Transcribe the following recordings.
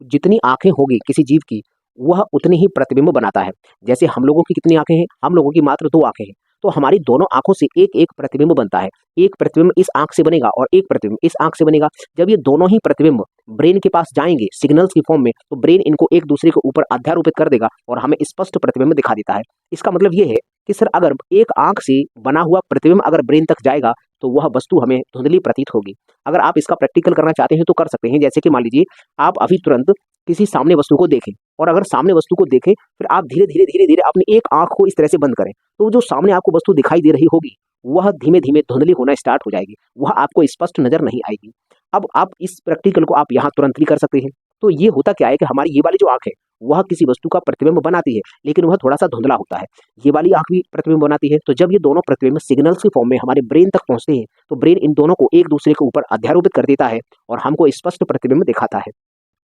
जितनी आंखें होगी किसी जीव की, वह उतनी ही प्रतिबिंब बनाता है। जैसे हम लोगों की कितनी आंखें हैं? हम लोगों की मात्र 2 आंखें हैं। तो हमारी दोनों आंखों से एक-एक प्रतिबिंब बनता है। एक प्रतिबिंब इस आंख से बनेगा और एक प्रतिबिंब इस आंख से बनेगा। जब ये दोनों ही प्रतिबिंब ब्रेन के पास जाएँगे सिग्नल्स की फॉर्म में, तो ब्रेन इनको एक दूसरे के ऊपर अध्यारोपित कर देगा और हमें स्पष्ट प्रतिबिंब दिखा देता है। इसका मतलब ये है कि सर अगर एक आंख से बना हुआ प्रतिबिंब अगर ब्रेन तक जाएगा, तो वह वस्तु हमें धुंधली प्रतीत होगी। अगर आप इसका प्रैक्टिकल करना चाहते हैं तो कर सकते हैं। जैसे कि मान लीजिए आप अभी तुरंत किसी सामने वस्तु को देखें और अगर सामने वस्तु को देखें, फिर आप धीरे-धीरे अपनी एक आँख को इस तरह से बंद करें, तो जो सामने आपको वस्तु दिखाई दे रही होगी, वह धीमे-धीमे धुंधली होना स्टार्ट हो जाएगी। वह आपको स्पष्ट नज़र नहीं आएगी। अब आप इस प्रैक्टिकल को आप यहाँ तुरंत भी कर सकते हैं। तो ये होता क्या है कि हमारी ये वाली जो आँख है, वह किसी वस्तु का प्रतिबिंब बनाती है, लेकिन वह थोड़ा-सा धुंधला होता है। ये वाली आँख भी प्रतिबिंब बनाती है। तो जब ये दोनों प्रतिबिंब सिग्नल्स की फॉर्म में हमारे ब्रेन तक पहुँचते हैं, तो ब्रेन इन दोनों को एक दूसरे के ऊपर अध्यारोपित कर देता है और हमको स्पष्ट प्रतिबिंब दिखाता है।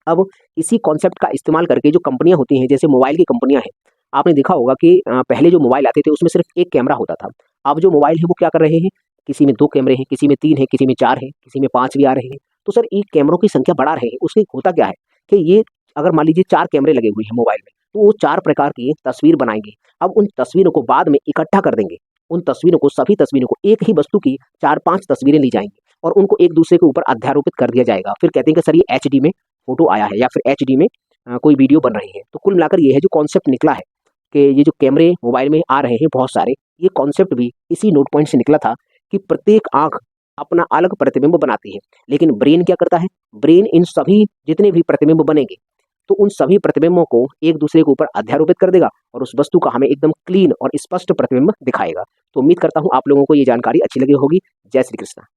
अब इसी कॉन्सेप्ट का इस्तेमाल करके जो कंपनियाँ होती हैं, जैसे मोबाइल की कंपनियाँ हैं, आपने देखा होगा कि पहले जो मोबाइल आते थे उसमें सिर्फ 1 कैमरा होता था। अब जो मोबाइल है वो क्या कर रहे हैं, किसी में 2 कैमरे हैं, किसी में 3 हैं, किसी में 4 हैं, किसी में 5 भी आ रहे हैं। तो सर ये कैमरों की संख्या बढ़ा रहे हैं, उससे होता क्या है कि ये अगर मान लीजिए 4 कैमरे लगे हुए हैं मोबाइल में, तो वो 4 प्रकार की तस्वीर बनाएँगे। अब उन तस्वीरों को बाद में इकट्ठा कर देंगे। उन तस्वीरों को सभी तस्वीरों को एक ही वस्तु की 4-5 तस्वीरें ली जाएँगी और उनको एक दूसरे के ऊपर अध्यारोपित कर दिया जाएगा। फिर कहते हैं कि सर ये एचडी में फ़ोटो आया है या फिर एचडी में कोई वीडियो बन रही है। तो कुल मिलाकर ये है जो कॉन्सेप्ट निकला है कि ये जो कैमरे मोबाइल में आ रहे हैं बहुत सारे, ये कॉन्सेप्ट भी इसी नोट पॉइंट से निकला था कि प्रत्येक आँख अपना अलग प्रतिबिंब बनाती है। लेकिन ब्रेन क्या करता है? ब्रेन इन सभी जितने भी प्रतिबिंब बनेंगे, तो उन सभी प्रतिबिंबों को एक दूसरे के ऊपर अध्यारोपित कर देगा और उस वस्तु का हमें एकदम क्लीन और स्पष्ट प्रतिबिंब दिखाएगा। तो उम्मीद करता हूँ आप लोगों को ये जानकारी अच्छी लगी होगी। जय श्री कृष्ण।